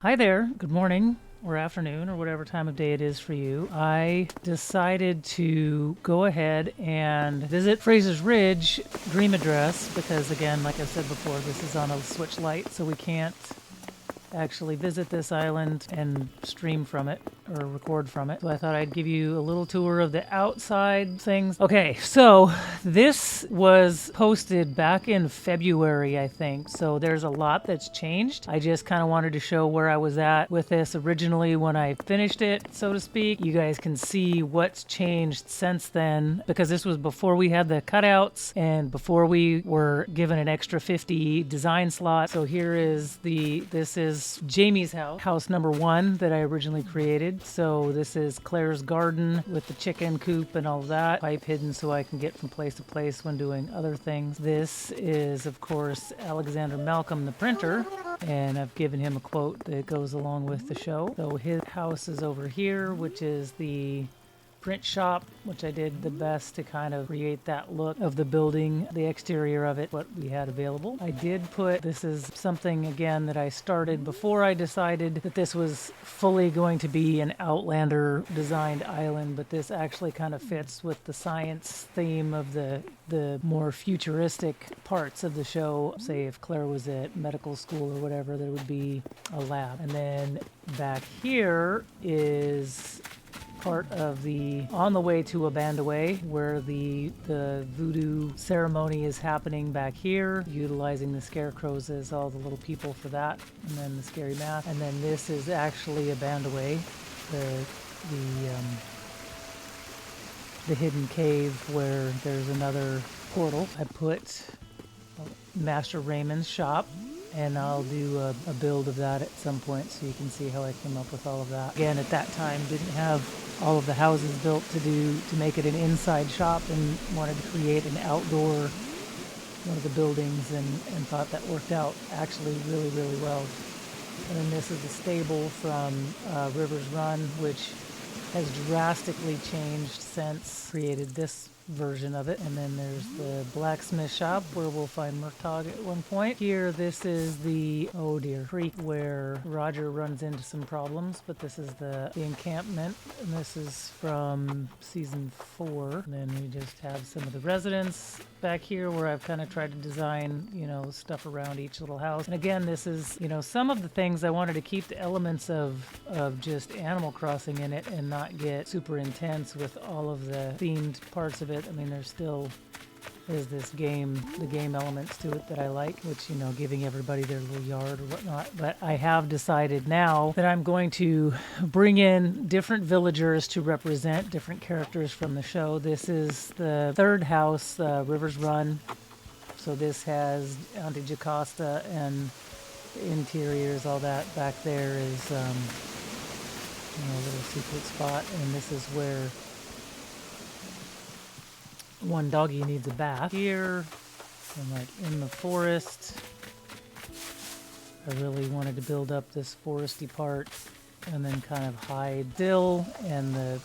Hi there. Good morning or afternoon or whatever time of day it is for you. I decided to go ahead and visit Fraser's Ridge Dream Address because, again, like I said before, this is on a switch light, so we can't actually visit this island and stream from it or record from it. So I thought I'd give you a little tour of the outside things. Okay, so this was posted back in February, I think. So there's a lot that's changed. I just kind of wanted to show where I was at with this originally when I finished it, so to speak. You guys can see what's changed since then because this was before we had the cutouts and before we were given an extra 50 design slot. So this is Jamie's house number 1 that I originally created. So this is Claire's garden with the chicken coop and all of that. Pipe hidden so I can get from place to place when doing other things. This is, of course, Alexander Malcolm, the printer. And I've given him a quote that goes along with the show. So his house is over here, which is the print shop, which I did the best to kind of create that look of the building, the exterior of it, what we had available. I did this is something again that I started before I decided that this was fully going to be an Outlander designed island, but this actually kind of fits with the science theme of the more futuristic parts of the show. Say if Claire was at medical school or whatever, there would be a lab. And then back here is part of the on the way to Abandaway, where the voodoo ceremony is happening back here, utilizing the scarecrows as all the little people for that, and then the scary mask. And then this is actually Abandaway, the hidden cave where there's another portal. I put Master Raymond's shop, and I'll do a build of that at some point so you can see how I came up with all of that. Again, at that time, didn't have all of the houses built to make it an inside shop, and wanted to create an outdoor one of the buildings, and thought that worked out actually really, really well. And then this is the stable from Rivers Run, which has drastically changed since created this version of it. And then there's the blacksmith shop where we'll find Murtagh at one point. Here, this is the, oh dear, creek where Roger runs into some problems, but this is the encampment, and this is from season 4. And then we just have some of the residents back here where I've kind of tried to design, stuff around each little house. And again, this is, some of the things I wanted to keep the elements of just Animal Crossing in it and not get super intense with all of the themed parts of it. I mean, there's the game elements to it that I like, which, giving everybody their little yard or whatnot. But I have decided now that I'm going to bring in different villagers to represent different characters from the show. This is the third house, Rivers Run. So this has Auntie Jocasta, and the interiors, all that back there is, a little secret spot. And this is where one doggy needs a bath. Here, I'm like in the forest. I really wanted to build up this foresty part and then kind of hide still, and the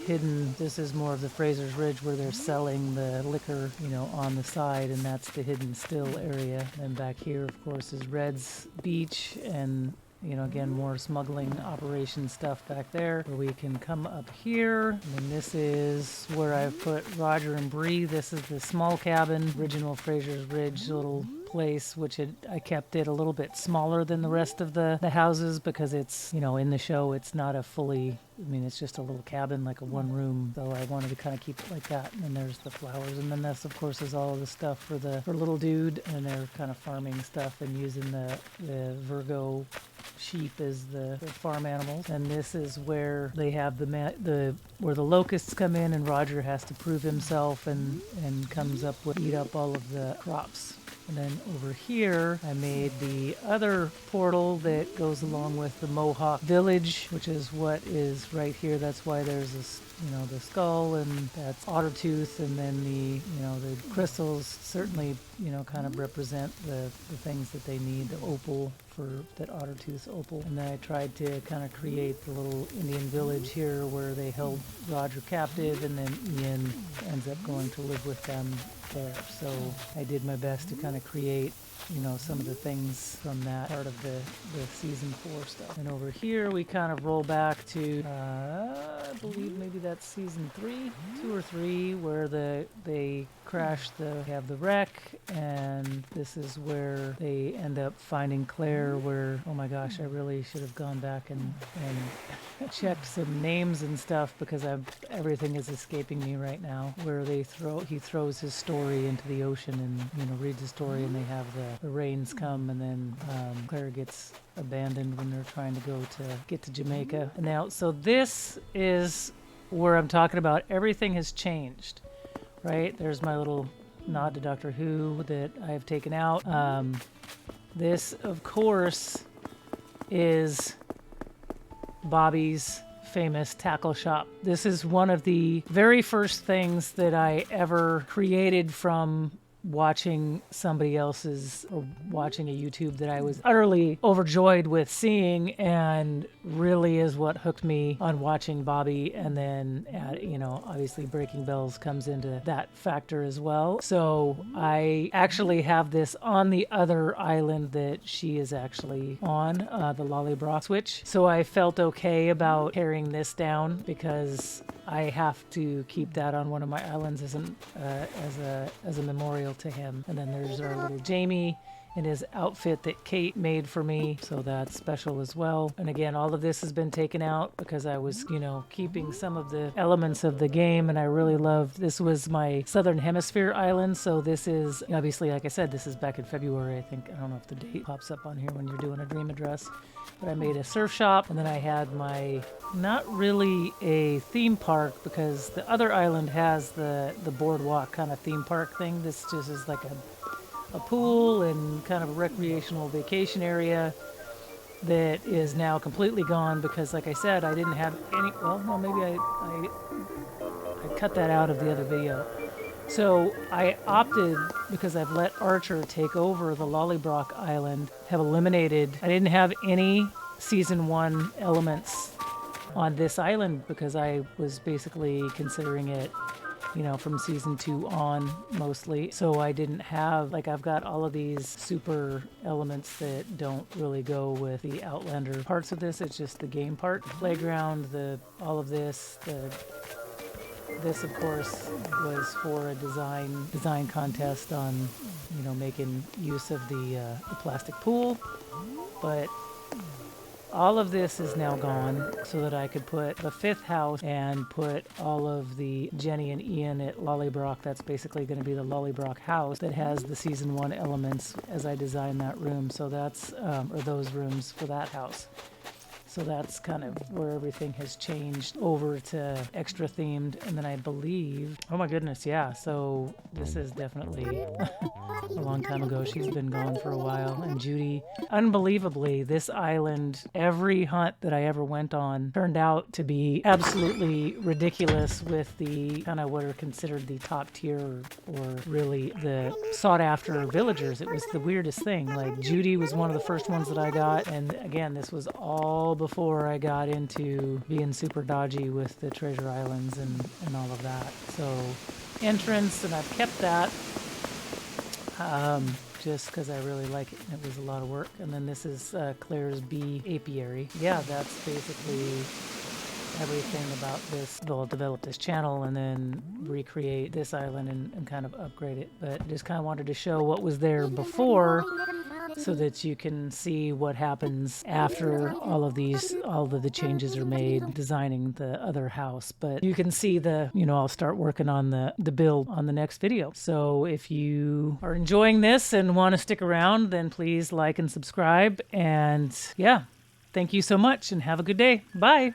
hidden, this is more of the Fraser's Ridge where they're selling the liquor, on the side, and that's the hidden still area. And back here, of course, is Red's Beach, and again, more smuggling operation stuff back there, where we can come up here. And then this is where I've put Roger and Bree. This is the small cabin, original Fraser's Ridge little place, which I kept it a little bit smaller than the rest of the houses because it's, in the show, it's not a fully, it's just a little cabin, like a one room. So I wanted to kind of keep it like that. And then there's the flowers. And then this, of course, is all of the stuff for little dude. And they're kind of farming stuff and using the Virgo sheep as the farm animals. And this is where they have where the locusts come in, and Roger has to prove himself and comes up with eat up all of the crops. And then over here, I made the other portal that goes along with the Mohawk village, which is what is right here. That's why there's this, the skull, and that's Ottertooth, and then the crystals certainly, kind of represent the things that they need, the opal for that Ottertooth opal. And then I tried to kind of create the little Indian village here where they held Roger captive, and then Ian ends up going to live with them there. So I did my best to kind of create you know, some of the things from that part of the season 4 stuff. And over here we kind of roll back to I believe maybe that's season 3, 2 or 3, where they crash have the wreck, and this is where they end up finding Claire, where, oh my gosh, I really should have gone back and checked some names and stuff, because everything is escaping me right now, where he throws his story into the ocean and, you know, reads the story, and they have the rains come, and then Claire gets abandoned when they're trying to get to Jamaica. And now, so this is where I'm talking about everything has changed, right? There's my little nod to Doctor Who that I have taken out. This, of course, is Bobby's famous tackle shop. This is one of the very first things that I ever created from watching somebody else's, or watching a YouTube that I was utterly overjoyed with seeing, and really is what hooked me on watching Bobby. And then, you know, obviously Breaking Bells comes into that factor as well. So I actually have this on the other island that she is actually on, the Lollybrock switch. So I felt okay about tearing this down, because I have to keep that on one of my islands as a memorial to him. And then there's our little Jamie in his outfit that Kate made for me, so that's special as well. And again, all of this has been taken out because I was, you know, keeping some of the elements of the game, and I really loved, this was my Southern Hemisphere island, so this is, obviously, like I said, this is back in February, I think. I don't know if the date pops up on here when you're doing a dream address, but I made a surf shop, and then I had my, not really a theme park, because the other island has the boardwalk kind of theme park thing. This just is like a pool and kind of a recreational vacation area that is now completely gone, because, like I said, I didn't have any, well, no, maybe I cut that out of the other video. So I opted, because I've let Archer take over the Lollybrock Island, have eliminated, I didn't have any season 1 elements on this island, because I was basically considering it, you know, from season 2 on mostly. So I didn't have, like, I've got all of these super elements that don't really go with the Outlander parts of this. It's just the game part. The playground, all of this, this of course was for a design contest on, you know, making use of the plastic pool. But all of this is now gone, so that I could put the 5th house and put all of the Jenny and Ian at Lollybrock. That's basically going to be the Lollybrock house that has the season 1 elements as I designed that room. So that's, or those rooms for that house. So that's kind of where everything has changed over to extra themed. And then I believe, oh my goodness, yeah. So this is definitely a long time ago. She's been gone for a while. And Judy, unbelievably, this island, every hunt that I ever went on turned out to be absolutely ridiculous, with the kind of what are considered the top tier, or really the sought after villagers. It was the weirdest thing. Like, Judy was one of the first ones that I got. And again, this was all before I got into being super dodgy with the treasure islands and all of that. So entrance, and I've kept that just because I really like it. It was a lot of work. And then this is Claire's bee apiary. Yeah, that's basically everything about this. They'll develop this channel and then recreate this island and kind of upgrade it. But I just kind of wanted to show what was there before, so that you can see what happens after all of the changes are made designing the other house. But you can see I'll start working on the build on the next video. So if you are enjoying this and want to stick around, then please like and subscribe. And yeah, thank you so much, and have a good day. Bye.